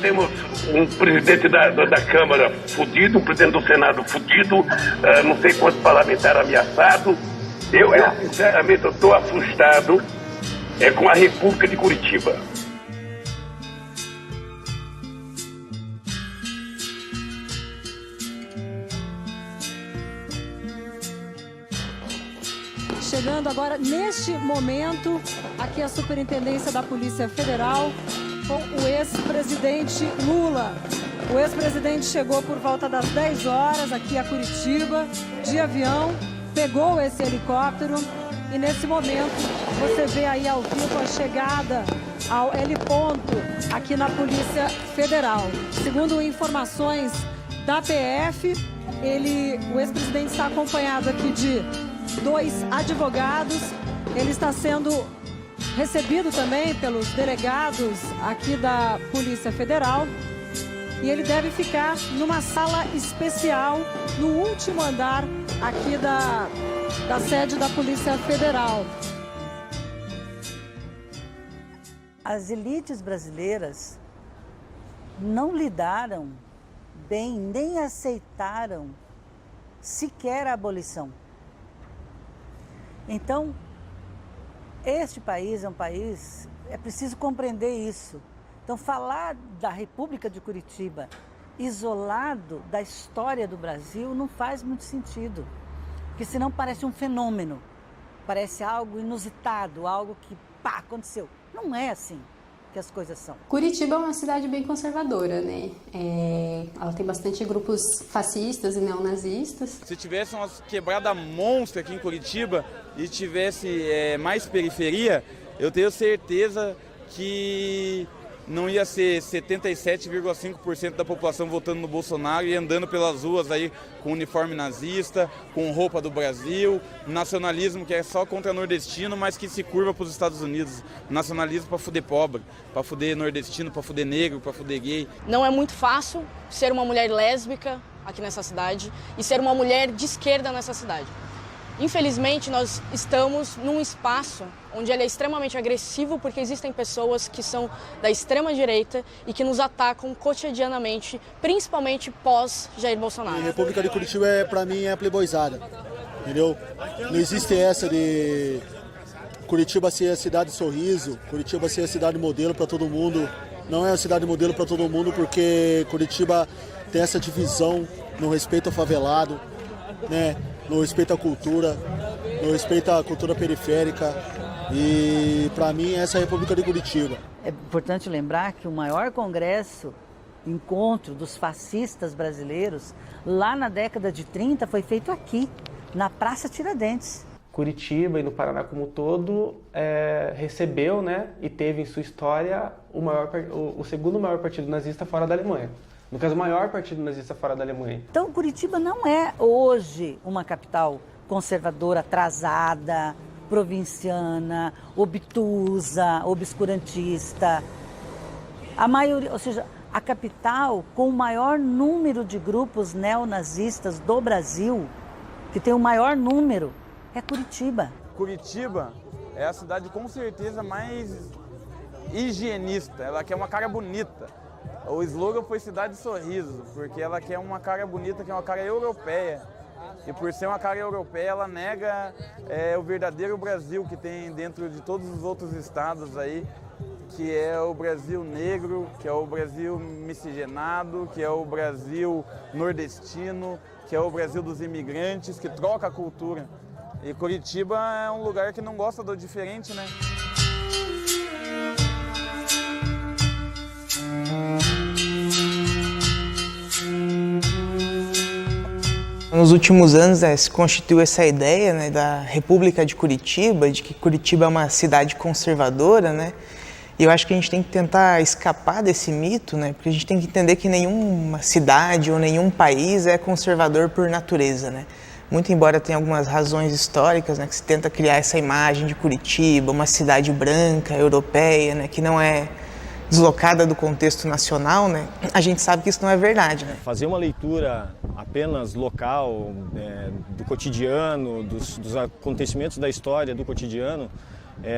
temos um presidente da Câmara fudido, um presidente do Senado fudido, não sei quantos parlamentares ameaçados. Eu sinceramente, estou assustado com a República de Curitiba. Chegando agora, neste momento, aqui a Superintendência da Polícia Federal com o ex-presidente Lula. O ex-presidente chegou por volta das 10 horas aqui a Curitiba, de avião, pegou esse helicóptero e nesse momento você vê aí ao vivo a chegada ao heliponto aqui na Polícia Federal. Segundo informações da PF, o ex-presidente está acompanhado aqui de 2 advogados. Ele está sendo recebido também pelos delegados aqui da Polícia Federal e ele deve ficar numa sala especial no último andar aqui da sede da Polícia Federal. As elites brasileiras não lidaram bem, nem aceitaram sequer a abolição. Então, este país é um país, é preciso compreender isso. Então, falar da República de Curitiba isolado da história do Brasil não faz muito sentido, porque senão parece um fenômeno, parece algo inusitado, algo que, aconteceu. Não é assim que as coisas são. Curitiba é uma cidade bem conservadora, né? Ela tem bastante grupos fascistas e neonazistas. Se tivesse uma quebrada monstra aqui em Curitiba e tivesse mais periferia, eu tenho certeza que não ia ser 77,5% da população votando no Bolsonaro e andando pelas ruas aí com uniforme nazista, com roupa do Brasil, nacionalismo que é só contra nordestino, mas que se curva para os Estados Unidos. Nacionalismo para fuder pobre, para fuder nordestino, para fuder negro, para fuder gay. Não é muito fácil ser uma mulher lésbica aqui nessa cidade e ser uma mulher de esquerda nessa cidade. Infelizmente, nós estamos num espaço onde ele é extremamente agressivo porque existem pessoas que são da extrema-direita e que nos atacam cotidianamente, principalmente pós Jair Bolsonaro. A República de Curitiba, para mim, é playboyzada, entendeu? Não existe essa de Curitiba ser a cidade sorriso, Curitiba ser a cidade modelo para todo mundo. Não é a cidade modelo para todo mundo porque Curitiba tem essa divisão no respeito ao favelado, né? No respeito à cultura, no respeito à cultura periférica e, para mim, essa é a República de Curitiba. É importante lembrar que o maior congresso, encontro dos fascistas brasileiros, lá na década de 30, foi feito aqui, na Praça Tiradentes. Curitiba e no Paraná como todo recebeu, né, e teve em sua história o segundo maior partido nazista fora da Alemanha. No caso, o maior partido nazista fora da Alemanha. Então, Curitiba não é hoje uma capital conservadora, atrasada, provinciana, obtusa, obscurantista. A maioria, ou seja, a capital com o maior número de grupos neonazistas do Brasil, que tem o maior número, é Curitiba. Curitiba é a cidade com certeza mais higienista, ela quer uma cara bonita. O slogan foi Cidade Sorriso, porque ela quer uma cara bonita, que é uma cara europeia. E por ser uma cara europeia, ela nega o verdadeiro Brasil que tem dentro de todos os outros estados aí, que é o Brasil negro, que é o Brasil miscigenado, que é o Brasil nordestino, que é o Brasil dos imigrantes, que troca a cultura. E Curitiba é um lugar que não gosta do diferente, né? Nos últimos anos se constituiu essa ideia, né, da República de Curitiba, de que Curitiba é uma cidade conservadora, né? E eu acho que a gente tem que tentar escapar desse mito, né? Porque a gente tem que entender que nenhuma cidade ou nenhum país é conservador por natureza, né? Muito embora tenha algumas razões históricas, né, que se tenta criar essa imagem de Curitiba, uma cidade branca, europeia, né, que não é deslocada do contexto nacional, né, a gente sabe que isso não é verdade. Né? Fazer uma leitura apenas local, do cotidiano, dos acontecimentos da história do cotidiano,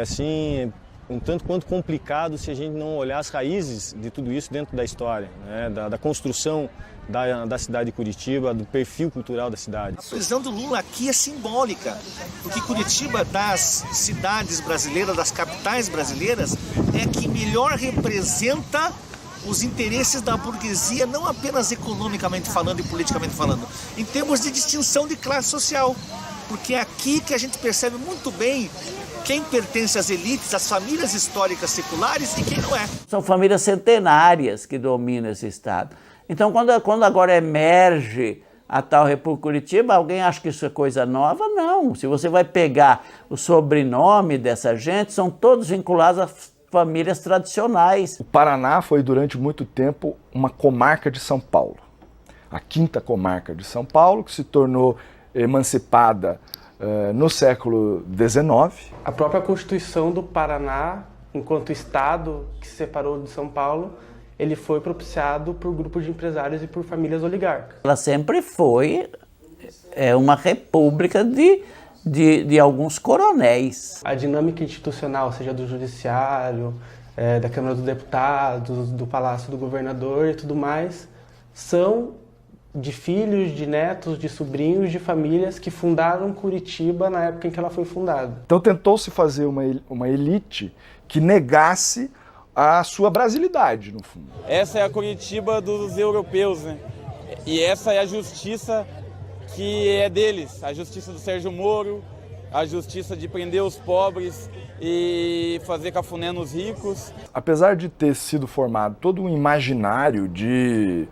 assim, um tanto quanto complicado se a gente não olhar as raízes de tudo isso dentro da história, né? Da construção da cidade de Curitiba, do perfil cultural da cidade. A prisão do Lula aqui é simbólica, porque Curitiba, das cidades brasileiras, das capitais brasileiras, é que melhor representa os interesses da burguesia, não apenas economicamente falando e politicamente falando, em termos de distinção de classe social, porque é aqui que a gente percebe muito bem quem pertence às elites, às famílias históricas seculares e quem não é. São famílias centenárias que dominam esse estado. Então, quando agora emerge a tal República Curitiba, alguém acha que isso é coisa nova? Não. Se você vai pegar o sobrenome dessa gente, são todos vinculados a famílias tradicionais. O Paraná foi durante muito tempo uma comarca de São Paulo. A 5ª comarca de São Paulo, que se tornou emancipada no século XIX. A própria Constituição do Paraná, enquanto Estado que se separou de São Paulo, ele foi propiciado por grupos de empresários e por famílias oligarcas. Ela sempre foi uma república de alguns coronéis. A dinâmica institucional, seja do judiciário, da Câmara dos Deputados, do Palácio do Governador e tudo mais, são de filhos, de netos, de sobrinhos, de famílias que fundaram Curitiba na época em que ela foi fundada. Então tentou-se fazer uma elite que negasse a sua brasilidade, no fundo. Essa é a Curitiba dos europeus, né? E essa é a justiça que é deles, a justiça do Sérgio Moro, a justiça de prender os pobres e fazer cafuné nos ricos. Apesar de ter sido formado todo um imaginário de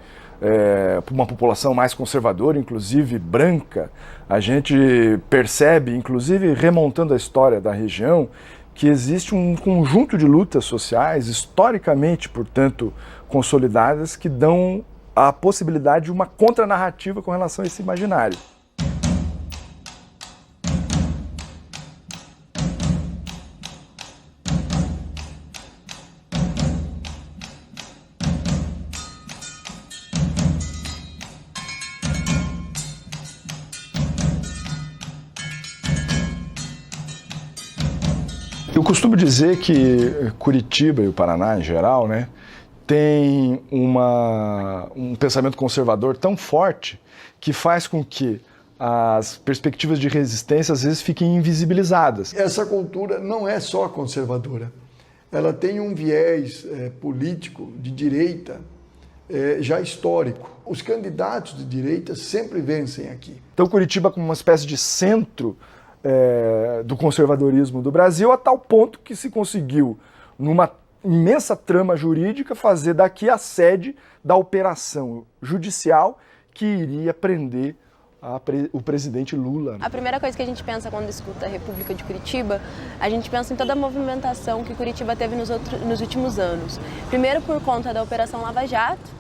uma população mais conservadora, inclusive branca, a gente percebe, inclusive remontando a história da região, que existe um conjunto de lutas sociais, historicamente, portanto, consolidadas, que dão a possibilidade de uma contranarrativa com relação a esse imaginário. Eu costumo dizer que Curitiba e o Paraná, em geral, né, tem um pensamento conservador tão forte que faz com que as perspectivas de resistência às vezes fiquem invisibilizadas. Essa cultura não é só conservadora, ela tem um viés político de direita já histórico. Os candidatos de direita sempre vencem aqui. Então Curitiba como uma espécie de centro do conservadorismo do Brasil, a tal ponto que se conseguiu, numa imensa trama jurídica, fazer daqui a sede da operação judicial que iria prender o presidente Lula. A primeira coisa que a gente pensa quando escuta a República de Curitiba, a gente pensa em toda a movimentação que Curitiba teve nos últimos anos. Primeiro por conta da Operação Lava Jato,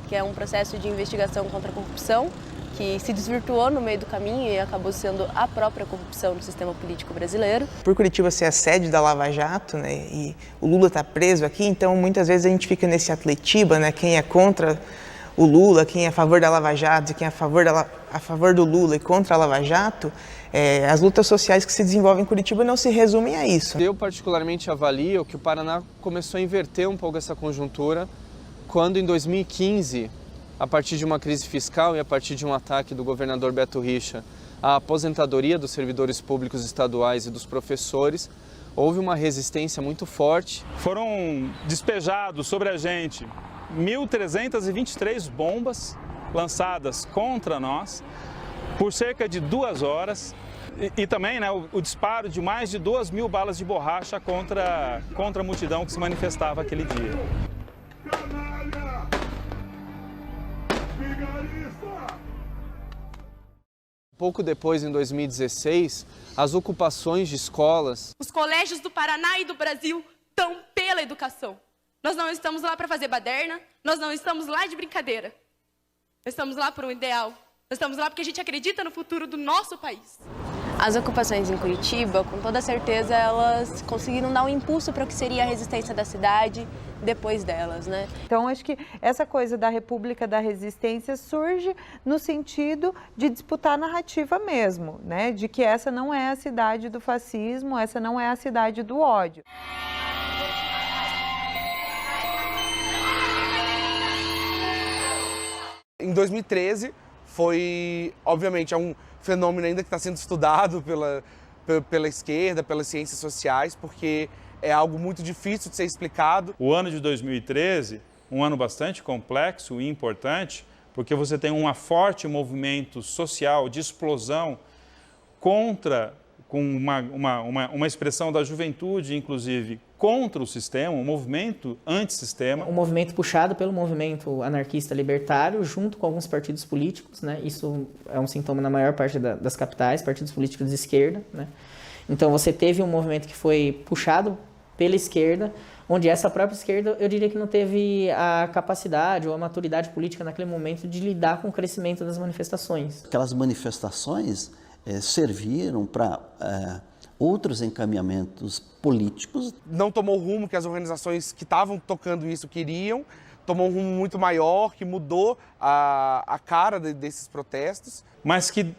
que é um processo de investigação contra a corrupção, que se desvirtuou no meio do caminho e acabou sendo a própria corrupção no sistema político brasileiro. Por Curitiba ser a sede da Lava Jato, né, e o Lula está preso aqui, então muitas vezes a gente fica nesse atletiba, né, quem é contra o Lula, quem é a favor da Lava Jato, quem é a favor do Lula e contra a Lava Jato, as lutas sociais que se desenvolvem em Curitiba não se resumem a isso. Eu particularmente avalio que o Paraná começou a inverter um pouco essa conjuntura quando em 2015, a partir de uma crise fiscal e a partir de um ataque do governador Beto Richa à aposentadoria dos servidores públicos estaduais e dos professores, houve uma resistência muito forte. Foram despejados sobre a gente 1.323 bombas lançadas contra nós por cerca de 2 horas e também, né, o disparo de mais de 2.000 balas de borracha contra a multidão que se manifestava aquele dia. Pouco depois, em 2016, as ocupações de escolas... Os colégios do Paraná e do Brasil estão pela educação. Nós não estamos lá para fazer baderna, nós não estamos lá de brincadeira. Nós estamos lá por um ideal, nós estamos lá porque a gente acredita no futuro do nosso país. As ocupações em Curitiba, com toda certeza, elas conseguiram dar um impulso para o que seria a resistência da cidade depois delas, né? Então, acho que essa coisa da República da Resistência surge no sentido de disputar a narrativa mesmo, né? De que essa não é a cidade do fascismo, essa não é a cidade do ódio. Em 2013 foi, obviamente, é um fenômeno ainda que está sendo estudado pela esquerda, pelas ciências sociais, porque é algo muito difícil de ser explicado. O ano de 2013, um ano bastante complexo e importante, porque você tem um forte movimento social de explosão com uma expressão da juventude, inclusive, contra o sistema, um movimento antissistema. Um movimento puxado pelo movimento anarquista libertário, junto com alguns partidos políticos, né? Isso é um sintoma na maior parte das capitais, partidos políticos de esquerda, né? Então você teve um movimento que foi puxado pela esquerda, onde essa própria esquerda, eu diria que não teve a capacidade ou a maturidade política naquele momento de lidar com o crescimento das manifestações. Aquelas manifestações serviram para outros encaminhamentos políticos. Não tomou o rumo que as organizações que estavam tocando isso queriam, tomou um rumo muito maior, que mudou a cara desses protestos. Mas que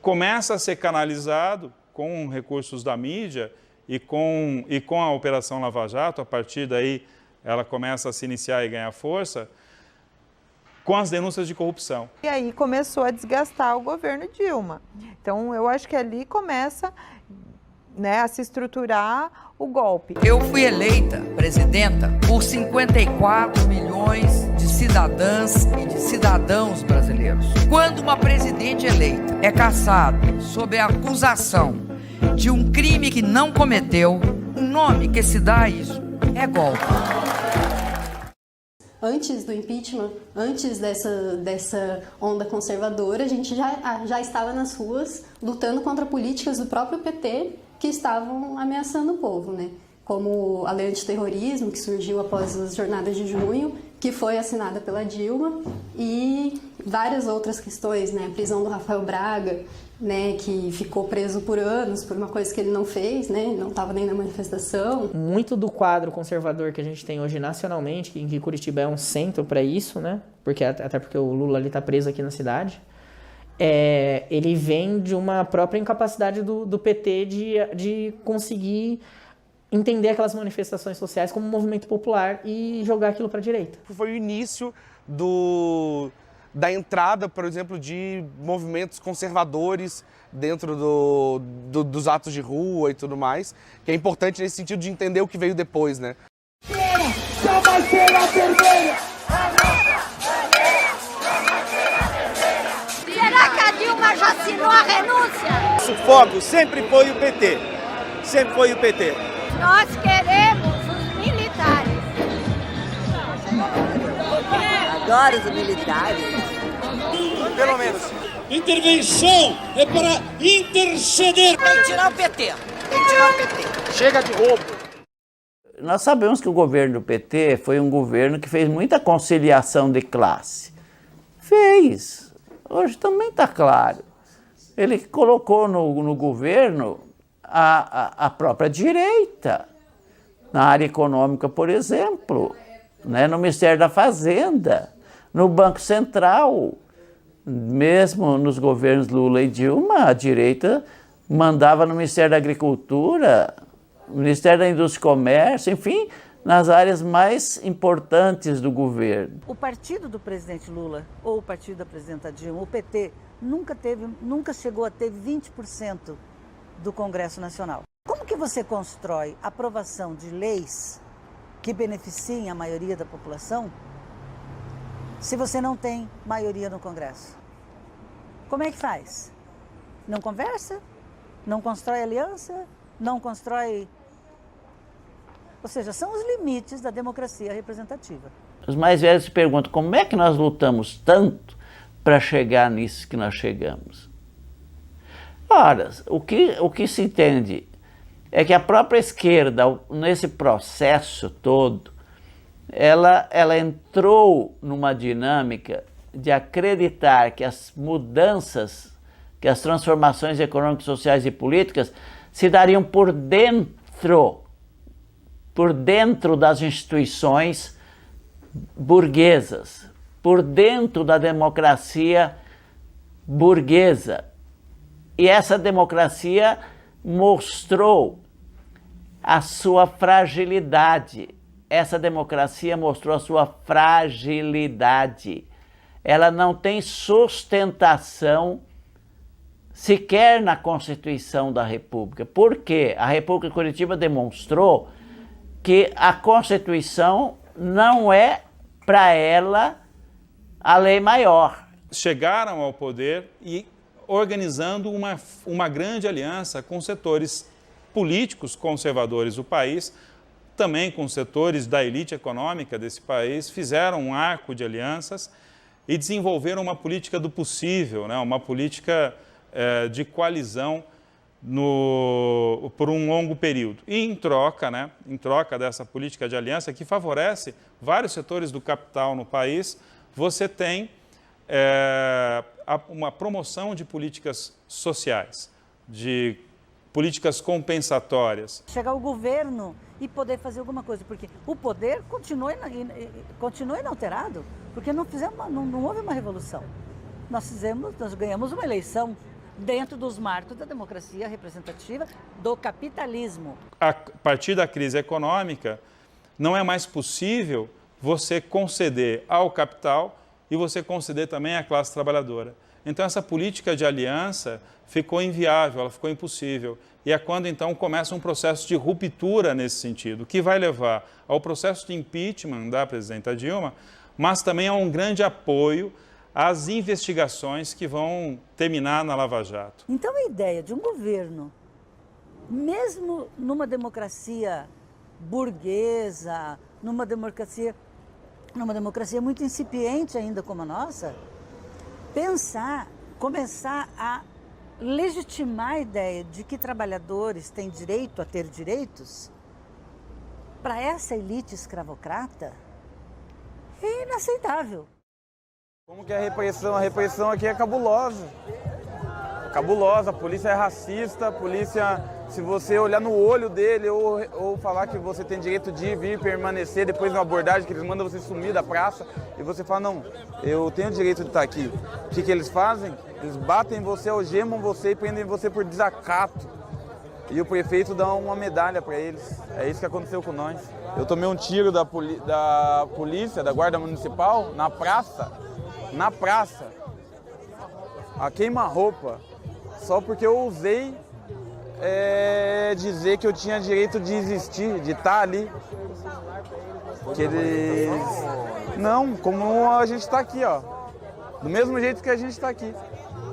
começa a ser canalizado com recursos da mídia e com a Operação Lava Jato, a partir daí ela começa a se iniciar e ganhar força, com as denúncias de corrupção. E aí começou a desgastar o governo Dilma. Então eu acho que ali começa, né, a se estruturar o golpe. Eu fui eleita presidenta por 54 milhões de cidadãs e de cidadãos brasileiros. Quando uma presidente eleita é cassada sob a acusação de um crime que não cometeu, o nome que se dá a isso é golpe. Antes do impeachment, antes dessa onda conservadora, a gente já estava nas ruas lutando contra políticas do próprio PT que estavam ameaçando o povo, né? Como a lei antiterrorismo, que surgiu após as jornadas de junho, que foi assinada pela Dilma, e várias outras questões, né? A prisão do Rafael Braga, né, que ficou preso por anos por uma coisa que ele não fez, né, não estava nem na manifestação. Muito do quadro conservador que a gente tem hoje nacionalmente, em que Curitiba é um centro para isso, né, até porque o Lula está preso aqui na cidade, ele vem de uma própria incapacidade do PT de conseguir entender aquelas manifestações sociais como um movimento popular e jogar aquilo para a direita. Foi o início da entrada, por exemplo, de movimentos conservadores dentro dos atos de rua e tudo mais, que é importante nesse sentido de entender o que veio depois, né? Já vai ser a vermelha! Será que a Dilma já assinou a renúncia? O foco sempre foi o PT, sempre foi o PT. Nós queremos os militares. Adoro os militares. Pelo menos. Intervenção é para interceder. Tem que tirar o PT. Tem que tirar o PT. Chega de roubo. Nós sabemos que o governo do PT foi um governo que fez muita conciliação de classe. Fez. Hoje também está claro. Ele colocou no governo a própria direita, na área econômica, por exemplo, né, no Ministério da Fazenda, no Banco Central. Mesmo nos governos Lula e Dilma, a direita mandava no Ministério da Agricultura, no Ministério da Indústria e Comércio, enfim, nas áreas mais importantes do governo. O partido do presidente Lula ou o partido da presidenta Dilma, o PT, nunca chegou a ter 20% do Congresso Nacional. Como que você constrói aprovação de leis que beneficiem a maioria da população se você não tem maioria no Congresso? Como é que faz? Não conversa? Não constrói aliança? Não constrói... Ou seja, são os limites da democracia representativa. Os mais velhos se perguntam como é que nós lutamos tanto para chegar nisso que nós chegamos. Ora, o que se entende é que a própria esquerda, nesse processo todo, ela entrou numa dinâmica de acreditar que as mudanças, que as transformações econômicas, sociais e políticas se dariam por dentro das instituições burguesas, por dentro da democracia burguesa. E essa democracia mostrou a sua fragilidade. Essa democracia mostrou a sua fragilidade. ela não tem sustentação sequer na Constituição da República. Por quê? A República de Curitiba demonstrou que a Constituição não é, para ela, a lei maior. Chegaram ao poder e organizando uma grande aliança com setores políticos conservadores do país, também com setores da elite econômica desse país, fizeram um arco de alianças e desenvolveram uma política do possível, né? Uma política de coalizão por um longo período. E em troca dessa política de aliança que favorece vários setores do capital no país, você tem uma promoção de políticas sociais, de políticas compensatórias. Chegar ao governo e poder fazer alguma coisa, porque o poder continua inalterado, porque não houve uma revolução. Nós ganhamos uma eleição dentro dos marcos da democracia representativa do capitalismo. A partir da crise econômica, não é mais possível você conceder ao capital e você conceder também à classe trabalhadora. Então essa política de aliança ficou inviável, ela ficou impossível. E é quando então começa um processo de ruptura nesse sentido, que vai levar ao processo de impeachment da presidenta Dilma, mas também a um grande apoio às investigações que vão terminar na Lava Jato. Então a ideia de um governo, mesmo numa democracia burguesa, numa democracia muito incipiente ainda como a nossa, começar a legitimar a ideia de que trabalhadores têm direito a ter direitos, para essa elite escravocrata, é inaceitável. Como que é a repressão? A repressão aqui é cabulosa. Cabulosa, a polícia é racista, a polícia, se você olhar no olho dele ou falar que você tem direito de vir, permanecer, depois de uma abordagem que eles mandam você sumir da praça, e você fala, não, eu tenho direito de estar aqui. O que eles fazem? Eles batem você, algemam você e prendem você por desacato. E o prefeito dá uma medalha para eles. É isso que aconteceu com nós. Eu tomei um tiro da polícia, da guarda municipal, na praça, a queima-roupa, só porque eu ousei dizer que eu tinha direito de existir, de estar ali. Que eles... Não, como a gente está aqui, ó. Do mesmo jeito que a gente está aqui,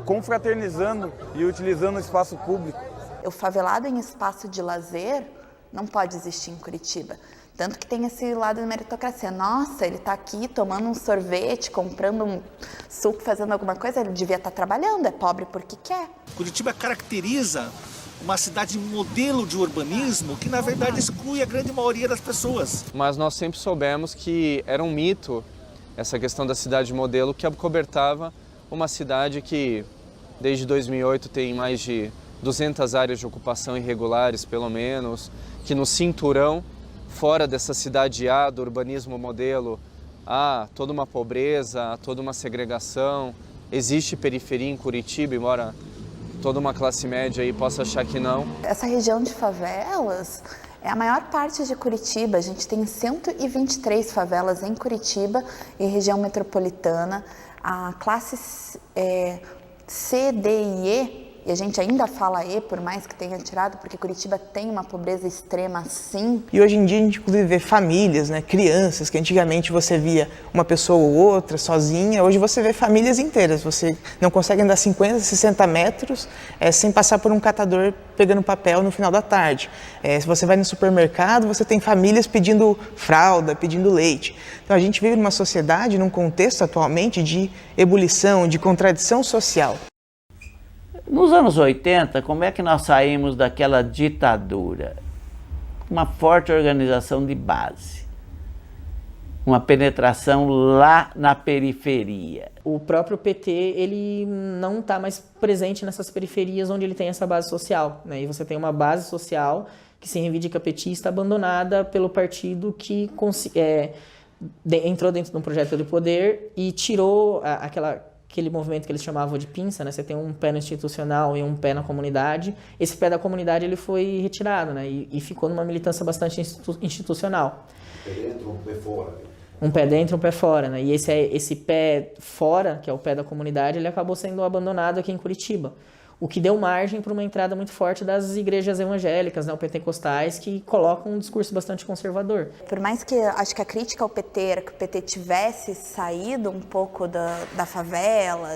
confraternizando e utilizando o espaço público. O favelado em espaço de lazer não pode existir em Curitiba. Tanto que tem esse lado da meritocracia. Nossa, ele está aqui tomando um sorvete, comprando um suco, fazendo alguma coisa, ele devia estar trabalhando, é pobre porque quer. Curitiba caracteriza uma cidade modelo de urbanismo que, na verdade, exclui a grande maioria das pessoas. Mas nós sempre soubemos que era um mito essa questão da cidade modelo que acobertava uma cidade que, desde 2008, tem mais de 200 áreas de ocupação irregulares, pelo menos, que no cinturão, fora dessa cidade A, do urbanismo modelo, há toda uma pobreza, há toda uma segregação. Existe periferia em Curitiba, embora toda uma classe média aí possa achar que não. Essa região de favelas é a maior parte de Curitiba. A gente tem 123 favelas em Curitiba e região metropolitana. A classe C, D e E, e a gente ainda fala E, por mais que tenha tirado, porque Curitiba tem uma pobreza extrema, sim. E hoje em dia a gente inclusive vê famílias, né, crianças, que antigamente você via uma pessoa ou outra sozinha, hoje você vê famílias inteiras. Você não consegue andar 50, 60 metros sem passar por um catador pegando papel no final da tarde. Se você vai no supermercado, você tem famílias pedindo fralda, pedindo leite. Então a gente vive numa sociedade, num contexto atualmente de ebulição, de contradição social. Nos anos 80, como é que nós saímos daquela ditadura? Uma forte organização de base, uma penetração lá na periferia. O próprio PT, ele não está mais presente nessas periferias onde ele tem essa base social, né? E você tem uma base social que se reivindica petista, abandonada pelo partido que entrou dentro de um projeto de poder e tirou aquele movimento que eles chamavam de pinça, né? Você tem um pé no institucional e um pé na comunidade. Esse pé da comunidade ele foi retirado, né? E ficou numa militância bastante institucional. Pé dentro, pé fora. Um pé dentro, um pé fora, né? E esse pé fora, que é o pé da comunidade, ele acabou sendo abandonado aqui em Curitiba. O que deu margem para uma entrada muito forte das igrejas evangélicas, né, pentecostais, que colocam um discurso bastante conservador. Por mais que acho que a crítica ao PT era que o PT tivesse saído um pouco da favela,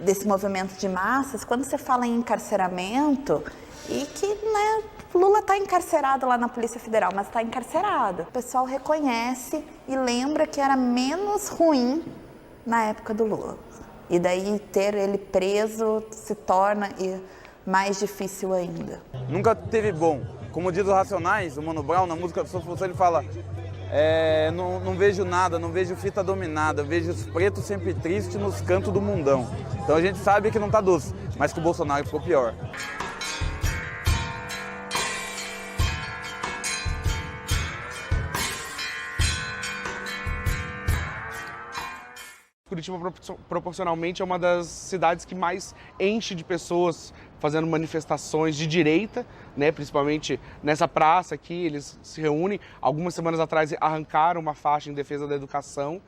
desse movimento de massas, quando você fala em encarceramento, e que, né, Lula está encarcerado lá na Polícia Federal, mas está encarcerado. O pessoal reconhece e lembra que era menos ruim na época do Lula. E daí ter ele preso se torna mais difícil ainda. Nunca teve bom. Como diz o Racionais, o Mano Brown, na música do Sou Função, ele fala: não vejo nada, não vejo fita dominada, vejo os pretos sempre tristes nos cantos do mundão. Então a gente sabe que não tá doce, mas que o Bolsonaro ficou pior. Curitiba, proporcionalmente, é uma das cidades que mais enche de pessoas fazendo manifestações de direita, né? Principalmente nessa praça aqui, eles se reúnem. Algumas semanas atrás arrancaram uma faixa em defesa da educação.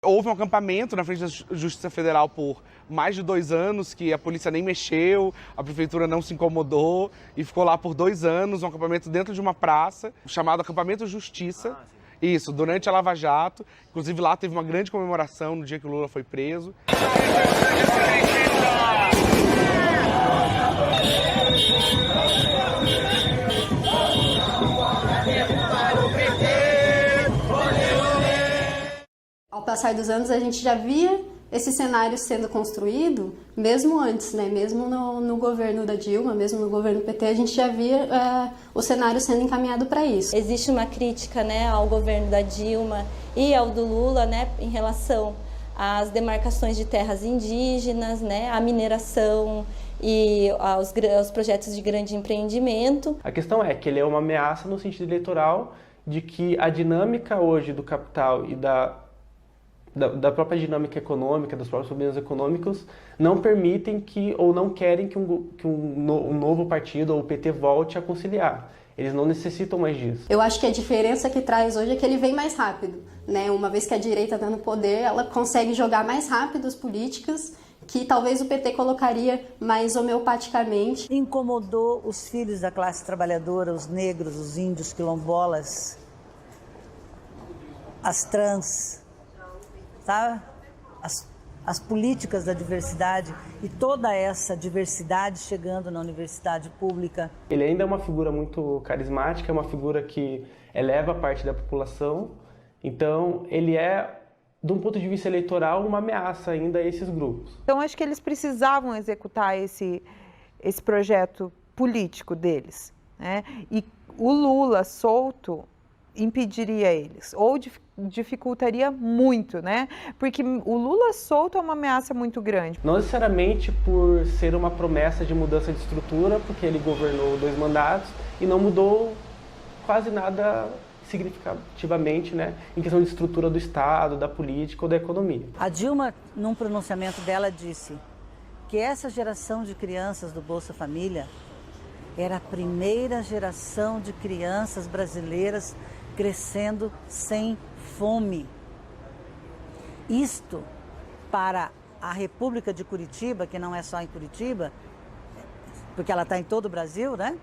Houve um acampamento na frente da Justiça Federal por mais de 2 anos, que a polícia nem mexeu, a prefeitura não se incomodou e ficou lá por 2 anos, um acampamento dentro de uma praça, chamado Acampamento Justiça. Isso, durante a Lava Jato. Inclusive lá teve uma grande comemoração no dia que o Lula foi preso. Ao passar dos anos, a gente já via esse cenário sendo construído, mesmo antes, né? Mesmo no governo da Dilma, mesmo no governo PT, a gente já via o cenário sendo encaminhado para isso. Existe uma crítica, né, ao governo da Dilma e ao do Lula, né, em relação às demarcações de terras indígenas, né, à mineração e aos projetos de grande empreendimento. A questão é que ele é uma ameaça no sentido eleitoral de que a dinâmica hoje do capital e da própria dinâmica econômica, dos próprios problemas econômicos, não permitem ou não querem que um novo partido ou o PT volte a conciliar. Eles não necessitam mais disso. Eu acho que a diferença que traz hoje é que ele vem mais rápido, né? Uma vez que a direita está no poder, ela consegue jogar mais rápido as políticas que talvez o PT colocaria mais homeopaticamente. Incomodou os filhos da classe trabalhadora, os negros, os índios, quilombolas, as trans, sabe? As políticas da diversidade e toda essa diversidade chegando na universidade pública. Ele ainda é uma figura muito carismática, é uma figura que eleva parte da população, então ele é, de um ponto de vista eleitoral, uma ameaça ainda a esses grupos. Então acho que eles precisavam executar esse projeto político deles, né? E o Lula solto impediria eles, ou dificultaria muito, né? Porque o Lula solto é uma ameaça muito grande. Não necessariamente por ser uma promessa de mudança de estrutura, porque ele governou 2 mandatos e não mudou quase nada significativamente, né, em questão de estrutura do Estado, da política ou da economia. A Dilma, num pronunciamento dela, disse que essa geração de crianças do Bolsa Família era a primeira geração de crianças brasileiras crescendo sem fome. Isto, para a República de Curitiba, que não é só em Curitiba, porque ela está em todo o Brasil, né?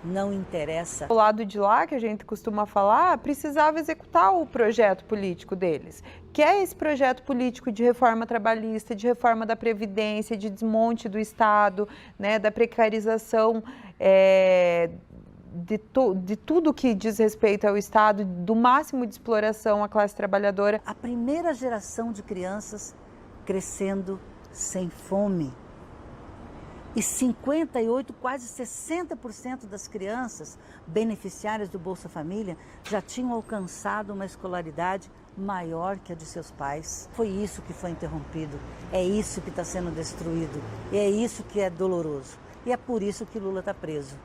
Não interessa. O lado de lá, que a gente costuma falar, precisava executar o projeto político deles, que é esse projeto político de reforma trabalhista, de reforma da Previdência, de desmonte do Estado, né, da precarização de tudo que diz respeito ao Estado, do máximo de exploração à classe trabalhadora. A primeira geração de crianças crescendo sem fome. E 58, quase 60% das crianças beneficiárias do Bolsa Família já tinham alcançado uma escolaridade maior que a de seus pais. Foi isso que foi interrompido, é isso que está sendo destruído, e é isso que é doloroso. E é por isso que Lula está preso.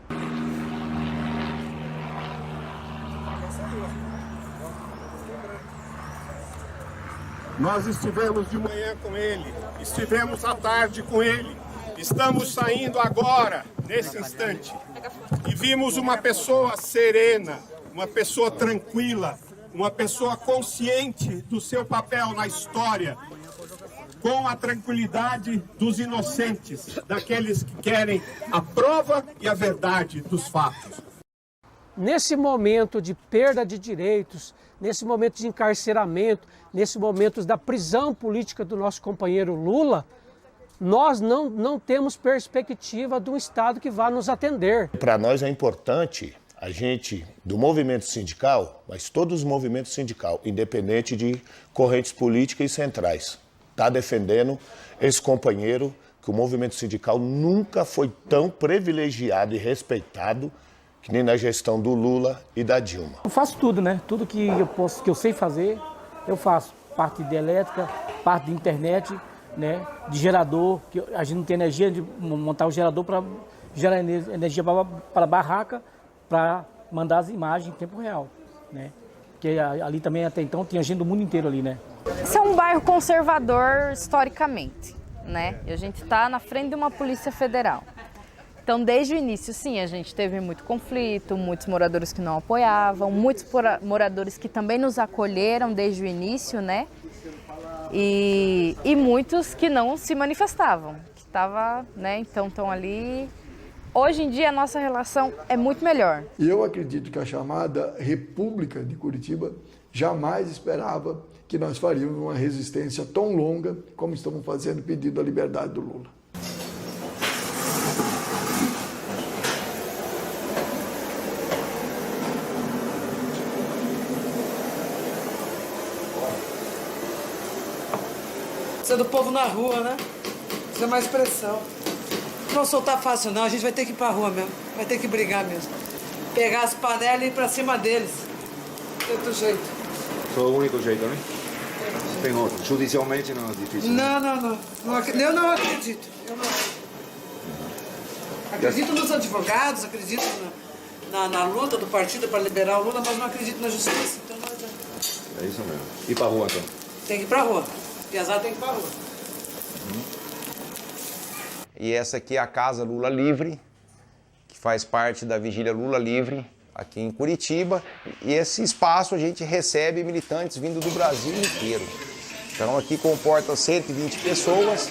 Nós estivemos de manhã com ele, estivemos à tarde com ele, estamos saindo agora, nesse instante, e vimos uma pessoa serena, uma pessoa tranquila, uma pessoa consciente do seu papel na história, com a tranquilidade dos inocentes, daqueles que querem a prova e a verdade dos fatos. Nesse momento de perda de direitos, nesse momento de encarceramento, nesse momento da prisão política do nosso companheiro Lula, nós não temos perspectiva de um Estado que vá nos atender. Para nós é importante a gente, do movimento sindical, mas todos os movimentos sindicais, independente de correntes políticas e centrais, está defendendo esse companheiro, que o movimento sindical nunca foi tão privilegiado e respeitado que nem na gestão do Lula e da Dilma. Eu faço tudo, né? Tudo que eu sei fazer, eu faço. Parte de elétrica, parte de internet, né? De gerador, que a gente não tem energia de montar o gerador para gerar energia para a barraca, para mandar as imagens em tempo real, né? Porque ali também até então tinha gente do mundo inteiro ali, né? Esse é um bairro conservador historicamente, né? E a gente está na frente de uma polícia federal. Então, desde o início, sim, a gente teve muito conflito, muitos moradores que não apoiavam, muitos moradores que também nos acolheram desde o início, né? E muitos que não se manifestavam, que estavam, né? Então, estão ali. Hoje em dia, a nossa relação é muito melhor. E eu acredito que a chamada República de Curitiba jamais esperava que nós faríamos uma resistência tão longa como estamos fazendo pedindo a liberdade do Lula. Precisa do povo na rua, né? Precisa mais pressão. Não soltar fácil não, a gente vai ter que ir pra rua mesmo. Vai ter que brigar mesmo. Pegar as panelas e ir pra cima deles. Não tem outro jeito. Só o único jeito, né? Tem outro. Judicialmente não é difícil. Não. Eu não acredito. Acredito nos advogados, acredito na luta do partido para liberar o Lula, mas não acredito na justiça. Então não adianta. É isso mesmo. E pra rua, então? Tem que ir pra rua. Piazada tem que ir pra rua. E essa aqui é a Casa Lula Livre, que faz parte da Vigília Lula Livre, aqui em Curitiba. E esse espaço a gente recebe militantes vindo do Brasil inteiro. Então aqui comporta 120 pessoas,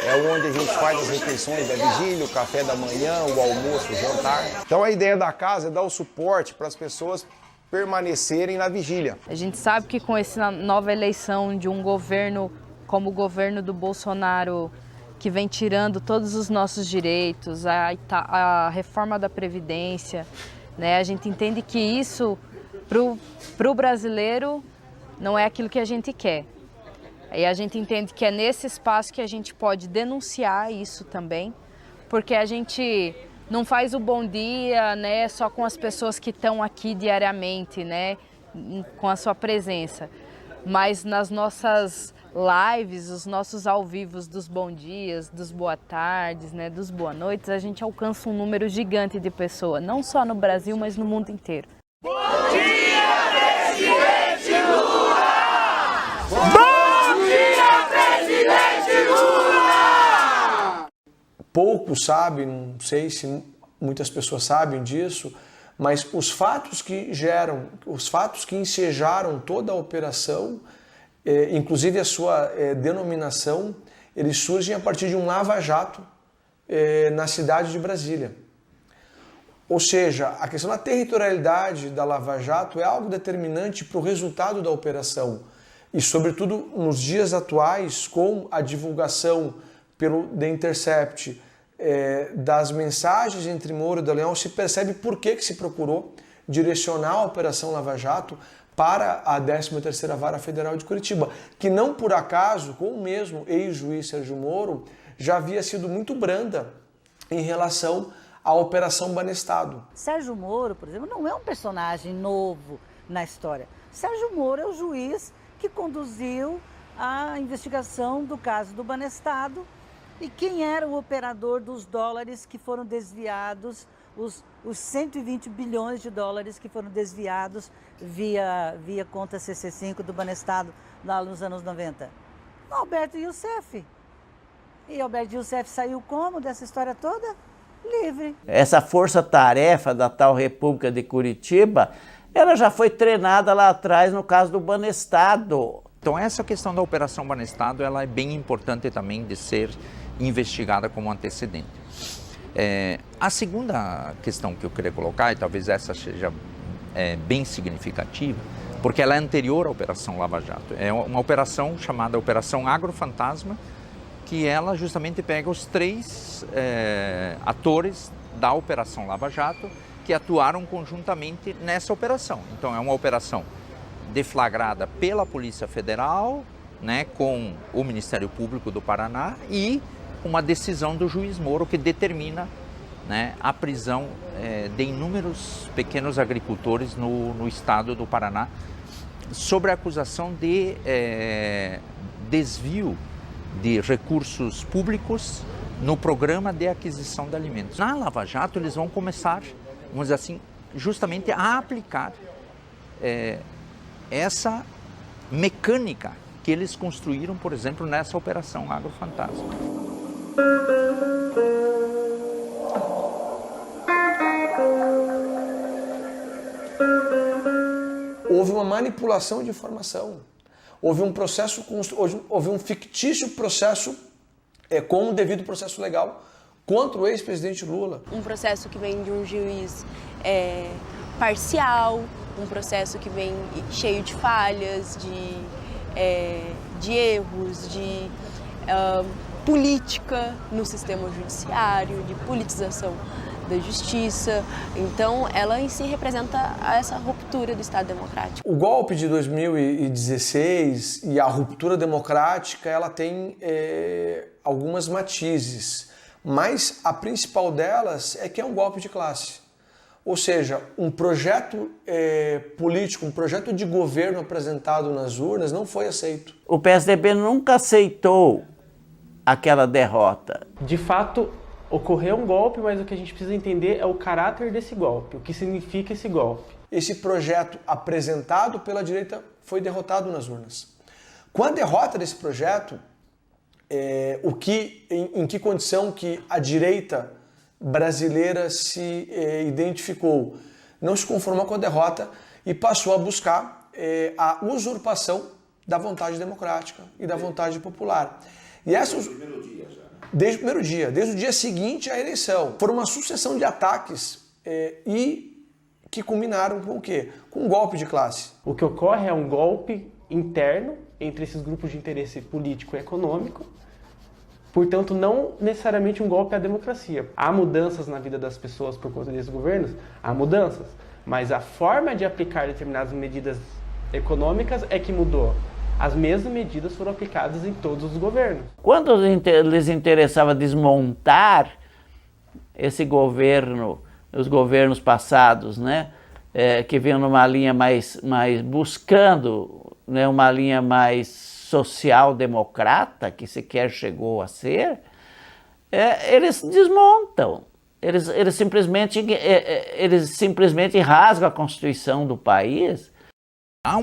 é onde a gente faz as refeições da vigília, o café da manhã, o almoço, o jantar. Então a ideia da casa é dar o suporte para as pessoas permanecerem na vigília. A gente sabe que com essa nova eleição de um governo como o governo do Bolsonaro, que vem tirando todos os nossos direitos, a reforma da Previdência, né? A gente entende que isso, para o brasileiro, não é aquilo que a gente quer. E a gente entende que é nesse espaço que a gente pode denunciar isso também, porque a gente não faz o bom dia, né, só com as pessoas que estão aqui diariamente, né, com a sua presença, mas nas nossas lives, os nossos ao vivos dos bom dias, dos boa tardes, né, dos boa noites, a gente alcança um número gigante de pessoas, não só no Brasil, mas no mundo inteiro. Bom dia, presidente Lula! Bom dia, presidente Lula! Poucos sabem, não sei se muitas pessoas sabem disso, mas os fatos que ensejaram toda a operação, inclusive a sua denominação, eles surgem a partir de um lava-jato na cidade de Brasília. Ou seja, a questão da territorialidade da Lava Jato é algo determinante para o resultado da operação. E, sobretudo, nos dias atuais, com a divulgação pelo The Intercept das mensagens entre Moro e Dallagnol, se percebe por que se procurou direcionar a Operação Lava Jato para a 13ª Vara Federal de Curitiba, que não por acaso, com o mesmo ex-juiz Sérgio Moro, já havia sido muito branda em relação à Operação Banestado. Sérgio Moro, por exemplo, não é um personagem novo na história. Sérgio Moro é o juiz que conduziu a investigação do caso do Banestado e quem era o operador dos dólares que foram desviados, os 120 bilhões de dólares que foram desviados via conta CC5 do Banestado lá nos anos 90. Alberto Youssef. E Alberto Youssef saiu como dessa história toda? Livre. Essa força-tarefa da tal República de Curitiba, ela já foi treinada lá atrás no caso do Banestado. Então essa questão da Operação Banestado, ela é bem importante também de ser investigada como antecedente. A segunda questão que eu queria colocar, e talvez essa seja bem significativa, porque ela é anterior à Operação Lava Jato. É uma operação chamada Operação Agrofantasma, que ela justamente pega os 3 atores da Operação Lava Jato que atuaram conjuntamente nessa operação. Então é uma operação deflagrada pela Polícia Federal, né, com o Ministério Público do Paraná e uma decisão do juiz Moro que determina, né, a prisão de inúmeros pequenos agricultores no estado do Paraná sobre a acusação de desvio de recursos públicos no programa de aquisição de alimentos. Na Lava Jato eles vão começar, vamos dizer assim, justamente a aplicar essa mecânica que eles construíram, por exemplo, nessa Operação Agrofantasma. Houve uma manipulação de informação. Houve um processo, houve um fictício processo com o devido processo legal contra o ex-presidente Lula. Um processo que vem de um juiz parcial, um processo que vem cheio de falhas, de erros, de política no sistema judiciário, de politização da justiça. Então, ela em si representa essa ruptura do Estado democrático. O golpe de 2016 e a ruptura democrática, ela tem algumas matizes, mas a principal delas é que é um golpe de classe. Ou seja, um projeto político, um projeto de governo apresentado nas urnas não foi aceito. O PSDB nunca aceitou aquela derrota. De fato, ocorreu um golpe, mas o que a gente precisa entender é o caráter desse golpe, o que significa esse golpe. Esse projeto apresentado pela direita foi derrotado nas urnas. Com a derrota desse projeto, em que condição que a direita brasileira se identificou? Não se conformou com a derrota e passou a buscar a usurpação da vontade democrática e da vontade popular. E essa, desde o primeiro dia, desde o dia seguinte à eleição. Foram uma sucessão de ataques e que culminaram com o quê? Com um golpe de classe. O que ocorre é um golpe interno entre esses grupos de interesse político e econômico, portanto, não necessariamente um golpe à democracia. Há mudanças na vida das pessoas por conta desses governos? Há mudanças, mas a forma de aplicar determinadas medidas econômicas é que mudou. As mesmas medidas foram aplicadas em todos os governos. Quando lhes interessava desmontar esse governo, os governos passados, né, que vinham numa linha mais buscando, né, uma linha mais social-democrata, que sequer chegou a ser, eles desmontam. Eles simplesmente rasgam a Constituição do país. Há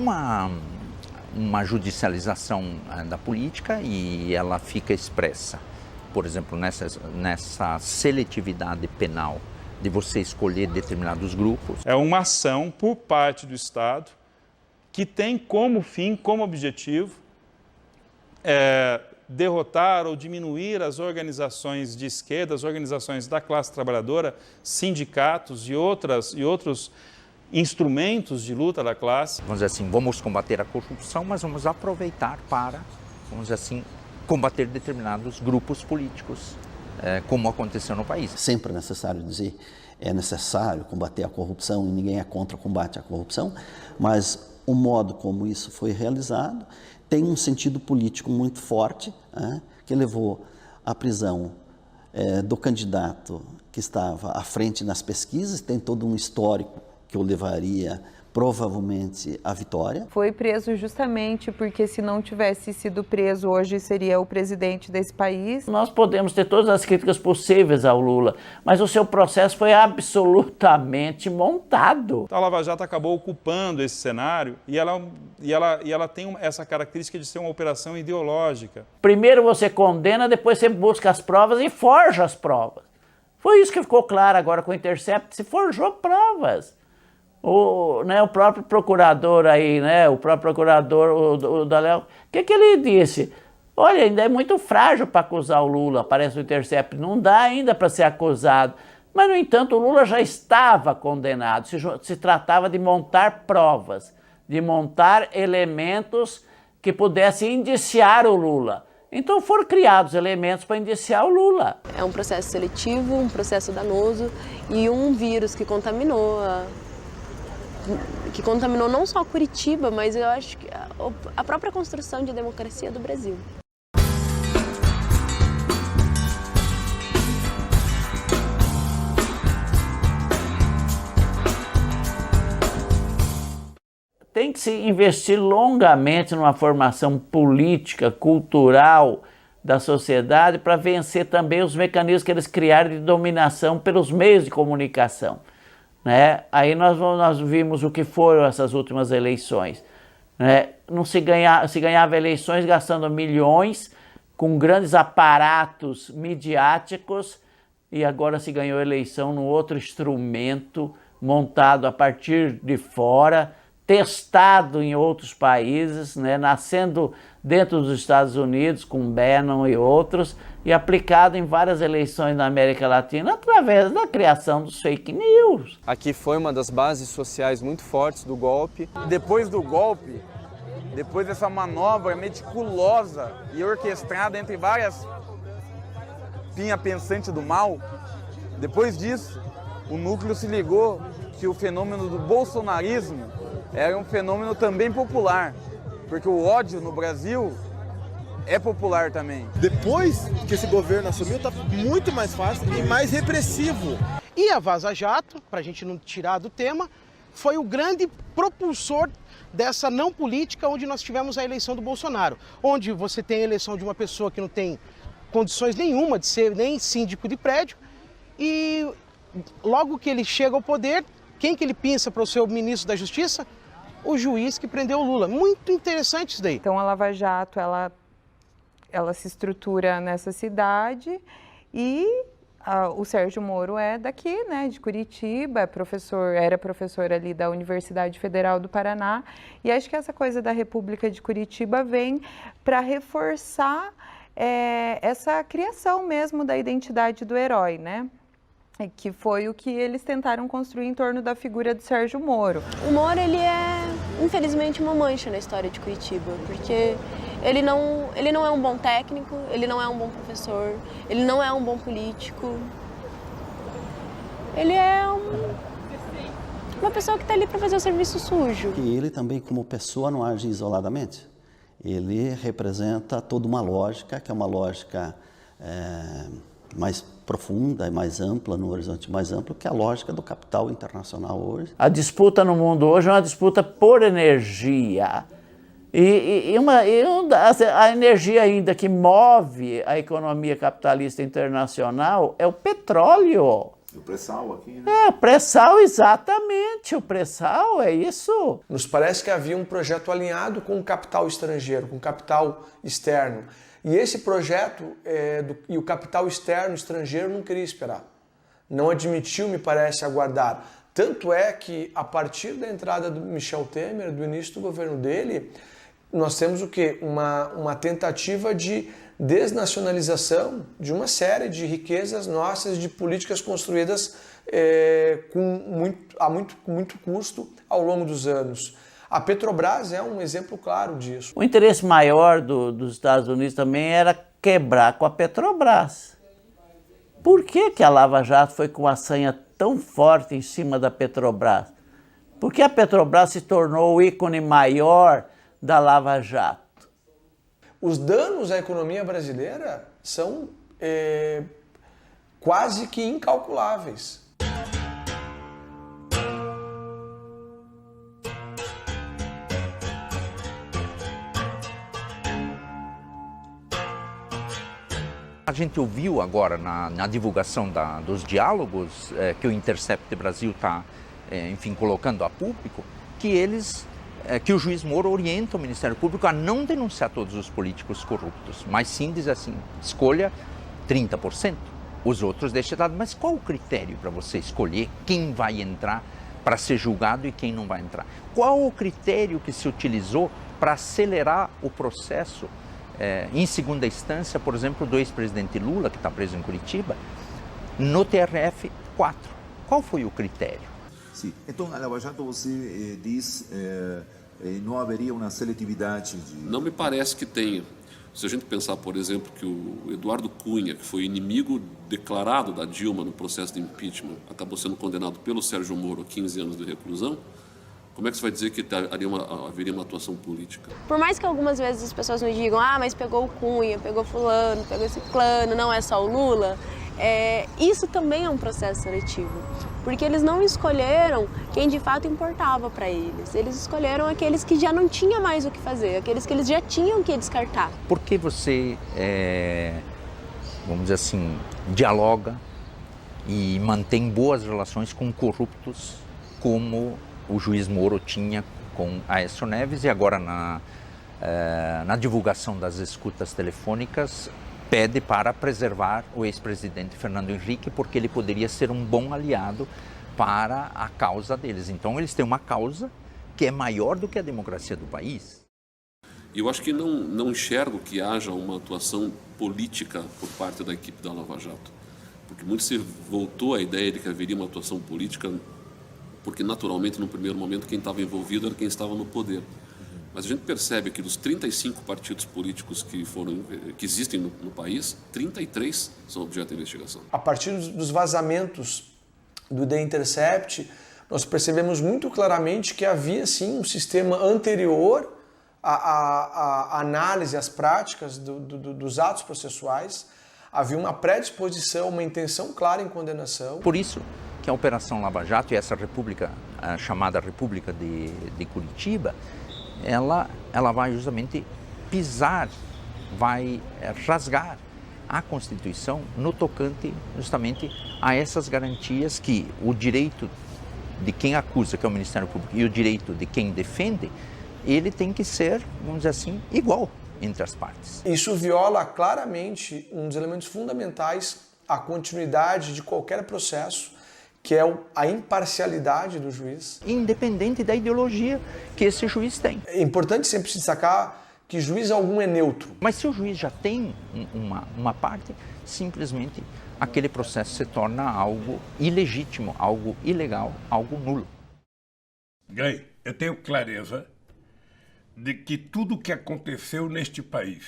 uma judicialização da política e ela fica expressa, por exemplo, nessa seletividade penal de você escolher determinados grupos. É uma ação por parte do Estado que tem como fim, como objetivo, derrotar ou diminuir as organizações de esquerda, as organizações da classe trabalhadora, sindicatos e outros instrumentos de luta da classe. Vamos dizer assim, vamos combater a corrupção, mas vamos aproveitar para, vamos dizer assim, combater determinados grupos políticos, como aconteceu no país. Sempre é necessário dizer, é necessário combater a corrupção e ninguém é contra o combate à corrupção, mas o modo como isso foi realizado tem um sentido político muito forte, que levou à prisão do candidato que estava à frente nas pesquisas, tem todo um histórico que o levaria provavelmente à vitória. Foi preso justamente porque, se não tivesse sido preso, hoje seria o presidente desse país. Nós podemos ter todas as críticas possíveis ao Lula, mas o seu processo foi absolutamente montado. A Lava Jato acabou ocupando esse cenário e ela tem essa característica de ser uma operação ideológica. Primeiro você condena, depois você busca as provas e forja as provas. Foi isso que ficou claro agora com o Intercept, se forjou provas. O próprio procurador aí, o próprio procurador, o Dallagnol, o que ele disse? Olha, ainda é muito frágil para acusar o Lula, parece o Intercept, não dá ainda para ser acusado. Mas, no entanto, o Lula já estava condenado, se tratava de montar provas, de montar elementos que pudessem indiciar o Lula. Então foram criados elementos para indiciar o Lula. É um processo seletivo, um processo danoso e um vírus que contaminou não só Curitiba, mas eu acho que a própria construção de democracia do Brasil. Tem que se investir longamente numa formação política, cultural da sociedade para vencer também os mecanismos que eles criaram de dominação pelos meios de comunicação. Aí nós vimos o que foram essas últimas eleições. Não se ganhava eleições gastando milhões com grandes aparatos midiáticos e agora se ganhou eleição num outro instrumento montado a partir de fora, testado em outros países, nascendo dentro dos Estados Unidos com Bannon e outros, e aplicado em várias eleições na América Latina através da criação dos fake news. Aqui foi uma das bases sociais muito fortes do golpe. Depois do golpe, depois dessa manobra meticulosa e orquestrada entre várias pinhas pensantes do mal, depois disso, o núcleo se ligou que o fenômeno do bolsonarismo era um fenômeno também popular, porque o ódio no Brasil é popular também. Depois que esse governo assumiu, está muito mais fácil e mais repressivo. E a Vaza Jato, para a gente não tirar do tema, foi o grande propulsor dessa não política onde nós tivemos a eleição do Bolsonaro, onde você tem a eleição de uma pessoa que não tem condições nenhuma de ser nem síndico de prédio e logo que ele chega ao poder, quem que ele pinça para o seu ministro da Justiça? O juiz que prendeu o Lula. Muito interessante isso daí. Então a Lava Jato, ela se estrutura nessa cidade e o Sérgio Moro é daqui, de Curitiba, era professor ali da Universidade Federal do Paraná, e acho que essa coisa da República de Curitiba vem para reforçar essa criação mesmo da identidade do herói, que foi o que eles tentaram construir em torno da figura do Sérgio Moro. O Moro, ele é, infelizmente, uma mancha na história de Curitiba, porque ele não é um bom técnico, ele não é um bom professor, ele não é um bom político. Ele é uma pessoa que está ali para fazer o serviço sujo. E ele também, como pessoa, não age isoladamente. Ele representa toda uma lógica, que é uma lógica mais profunda e mais ampla, no horizonte mais amplo, que é a lógica do capital internacional hoje. A disputa no mundo hoje é uma disputa por energia. A energia ainda que move a economia capitalista internacional é o petróleo. O pré-sal aqui, o pré-sal, exatamente, o pré-sal é isso. Nos parece que havia um projeto alinhado com o capital estrangeiro, com o capital externo. E esse projeto e o capital externo estrangeiro não queria esperar. Não admitiu, me parece, aguardar. Tanto é que, a partir da entrada do Michel Temer, do início do governo dele, nós temos o quê? Uma tentativa de desnacionalização de uma série de riquezas nossas, de políticas construídas com muito custo ao longo dos anos. A Petrobras é um exemplo claro disso. O interesse maior dos Estados Unidos também era quebrar com a Petrobras. Por que a Lava Jato foi com uma sanha tão forte em cima da Petrobras? Porque a Petrobras se tornou o ícone maior da Lava Jato. Os danos à economia brasileira são quase que incalculáveis. A gente ouviu agora na divulgação dos diálogos que o Intercept Brasil está, enfim, colocando a público, que o juiz Moro orienta o Ministério Público a não denunciar todos os políticos corruptos, mas sim diz assim, escolha 30%, os outros deixa de lado. Mas qual o critério para você escolher quem vai entrar para ser julgado e quem não vai entrar? Qual o critério que se utilizou para acelerar o processo em segunda instância, por exemplo, do ex-presidente Lula, que está preso em Curitiba, no TRF-4? Qual foi o critério? Sim. Então, a Lava Jato, você diz não haveria uma seletividade de... Não me parece que tenha. Se a gente pensar, por exemplo, que o Eduardo Cunha, que foi inimigo declarado da Dilma no processo de impeachment, acabou sendo condenado pelo Sérgio Moro a 15 anos de reclusão, como é que você vai dizer que haveria uma atuação política? Por mais que algumas vezes as pessoas me digam, mas pegou o Cunha, pegou fulano, pegou ciclano, não é só o Lula, isso também é um processo seletivo. Porque eles não escolheram quem de fato importava para eles. Eles escolheram aqueles que já não tinham mais o que fazer, aqueles que eles já tinham que descartar. Por que você, vamos dizer assim, dialoga e mantém boas relações com corruptos como o juiz Moro tinha com Aécio Neves e agora na divulgação das escutas telefônicas pede para preservar o ex-presidente Fernando Henrique porque ele poderia ser um bom aliado para a causa deles. Então eles têm uma causa que é maior do que a democracia do país. Eu acho que não enxergo que haja uma atuação política por parte da equipe da Lava Jato, porque muito se voltou à ideia de que haveria uma atuação política porque naturalmente no primeiro momento quem estava envolvido era quem estava no poder. Mas a gente percebe que dos 35 partidos políticos que existem no país, 33 são objeto de investigação. A partir dos vazamentos do The Intercept, nós percebemos muito claramente que havia sim um sistema anterior à análise, às práticas dos atos processuais. Havia uma predisposição, uma intenção clara em condenação. Por isso que a Operação Lava Jato e essa república, a chamada República de Curitiba, ela vai justamente pisar, vai rasgar a Constituição no tocante justamente a essas garantias que o direito de quem acusa, que é o Ministério Público, e o direito de quem defende, ele tem que ser, vamos dizer assim, igual entre as partes. Isso viola claramente um dos elementos fundamentais à continuidade de qualquer processo, que é a imparcialidade do juiz. Independente da ideologia que esse juiz tem. É importante sempre se destacar que juiz algum é neutro. Mas se o juiz já tem uma parte, simplesmente aquele processo se torna algo ilegítimo, algo ilegal, algo nulo. Grey, eu tenho clareza de que tudo o que aconteceu neste país,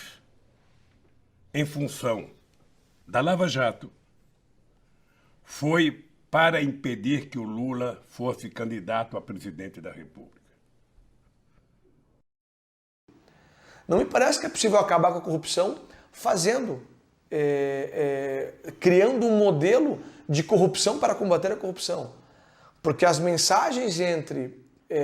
em função da Lava Jato, foi para impedir que o Lula fosse candidato a presidente da República. Não me parece que é possível acabar com a corrupção criando um modelo de corrupção para combater a corrupção. Porque as mensagens entre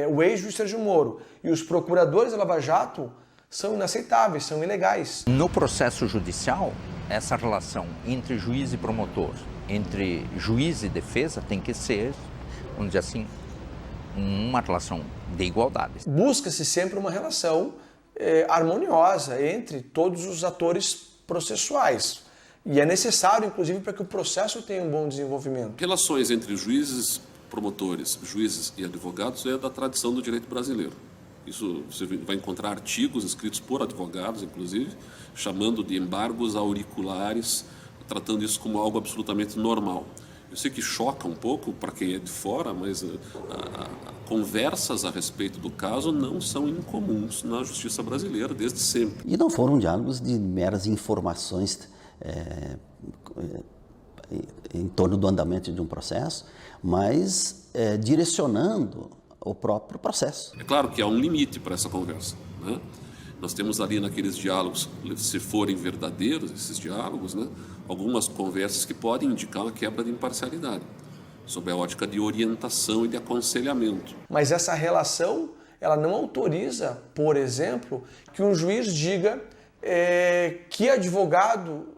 o ex-juiz Sérgio Moro e os procuradores da Lava Jato são inaceitáveis, são ilegais. No processo judicial, essa relação entre juiz e promotor, entre juiz e defesa, tem que ser, vamos dizer assim, uma relação de igualdade. Busca-se sempre uma relação harmoniosa entre todos os atores processuais. E é necessário, inclusive, para que o processo tenha um bom desenvolvimento. Relações entre juízes, promotores, juízes e advogados é da tradição do direito brasileiro. Isso você vai encontrar artigos escritos por advogados, inclusive, chamando de embargos auriculares, tratando isso como algo absolutamente normal. Eu sei que choca um pouco para quem é de fora, mas conversas a respeito do caso não são incomuns na justiça brasileira desde sempre. E não foram diálogos de meras informações em torno do andamento de um processo, mas direcionando o próprio processo. É claro que há um limite para essa conversa, né? Nós temos ali naqueles diálogos, se forem verdadeiros esses diálogos, né, algumas conversas que podem indicar uma quebra de imparcialidade, sob a ótica de orientação e de aconselhamento. Mas essa relação, ela não autoriza, por exemplo, que um juiz diga que advogado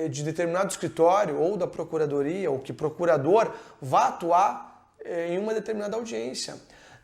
de determinado escritório ou da procuradoria, ou que procurador vá atuar em uma determinada audiência.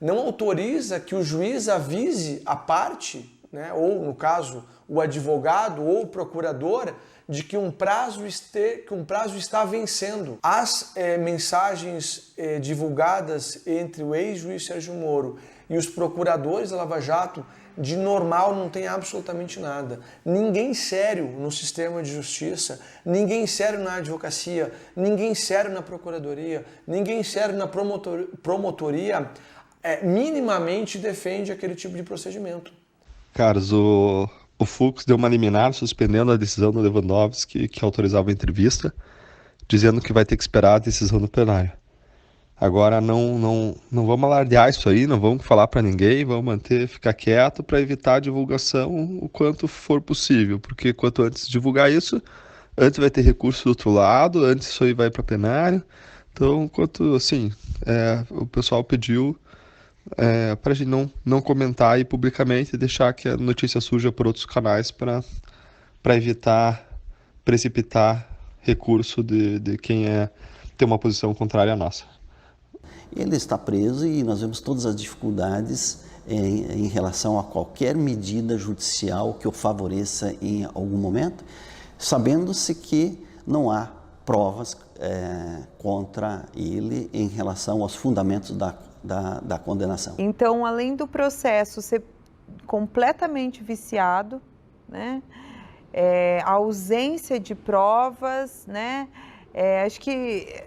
Não autoriza que o juiz avise a parte, né, ou no caso o advogado ou o procurador, de que um prazo está vencendo. As mensagens divulgadas entre o ex-juiz Sérgio Moro e os procuradores da Lava Jato, de normal não tem absolutamente nada. Ninguém sério no sistema de justiça, ninguém sério na advocacia, ninguém sério na procuradoria, ninguém sério na promotoria minimamente defende aquele tipo de procedimento. Carlos, o Fux deu uma liminar suspendendo a decisão do Lewandowski que autorizava a entrevista, dizendo que vai ter que esperar a decisão do plenário. Agora não vamos alardear isso aí, não vamos falar para ninguém, vamos ficar quieto para evitar a divulgação o quanto for possível, porque quanto antes divulgar isso, antes vai ter recurso do outro lado, antes isso aí vai para plenário. Então, o pessoal pediu para a gente não comentar aí publicamente e deixar que a notícia surja por outros canais para evitar precipitar recurso de quem tem uma posição contrária à nossa. Ele está preso e nós vemos todas as dificuldades em relação a qualquer medida judicial que o favoreça em algum momento, sabendo-se que não há provas contra ele em relação aos fundamentos da condenação. Então, além do processo ser completamente viciado, né, a ausência de provas, né, acho que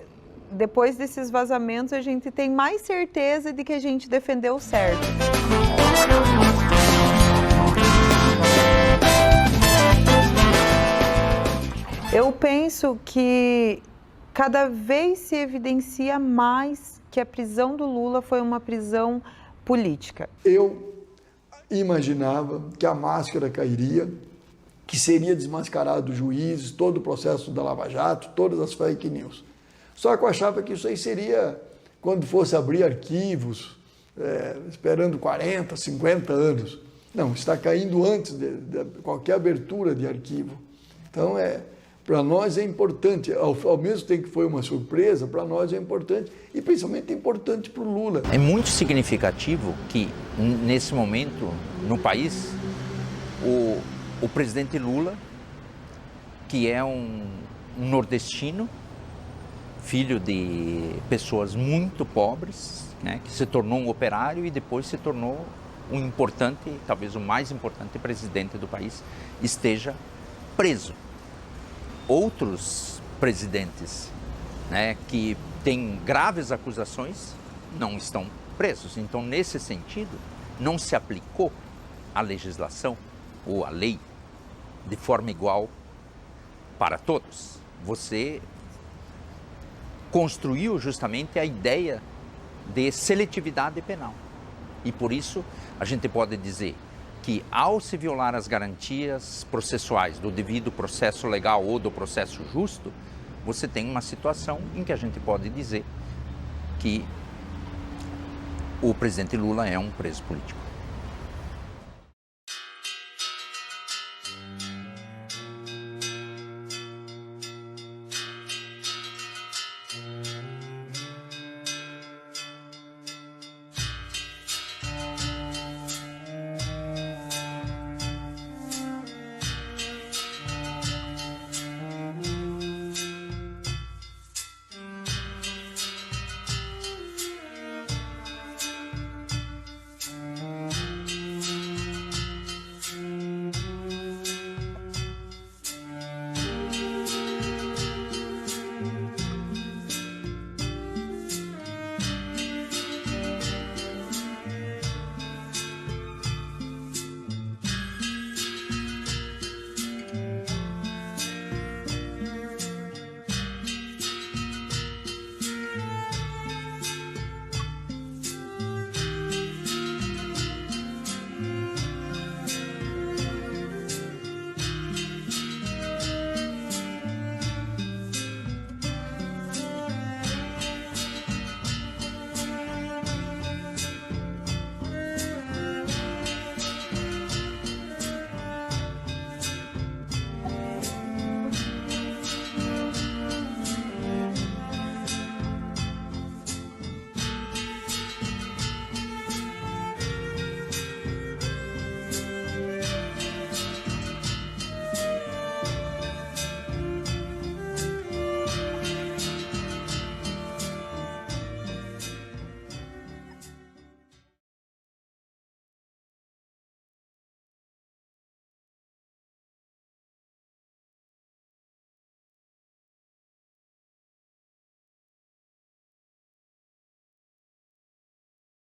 depois desses vazamentos a gente tem mais certeza de que a gente defendeu o certo. Eu penso que cada vez se evidencia mais que a prisão do Lula foi uma prisão política. Eu imaginava que a máscara cairia, que seria desmascarado os juízes, todo o processo da Lava Jato, todas as fake news. Só que eu achava que isso aí seria quando fosse abrir arquivos, esperando 40, 50 anos. Não, está caindo antes de qualquer abertura de arquivo. Então, para nós é importante, ao mesmo tempo que foi uma surpresa, para nós é importante e principalmente é importante para o Lula. É muito significativo que, nesse momento, no país, o presidente Lula, que é um nordestino, filho de pessoas muito pobres, né, que se tornou um operário e depois se tornou um importante, talvez o mais importante presidente do país, esteja preso. Outros presidentes, né, que têm graves acusações não estão presos. Então, nesse sentido, não se aplicou a legislação ou a lei de forma igual para todos. Você construiu justamente a ideia de seletividade penal. E por isso a gente pode dizer que ao se violar as garantias processuais do devido processo legal ou do processo justo, você tem uma situação em que a gente pode dizer que o presidente Lula é um preso político.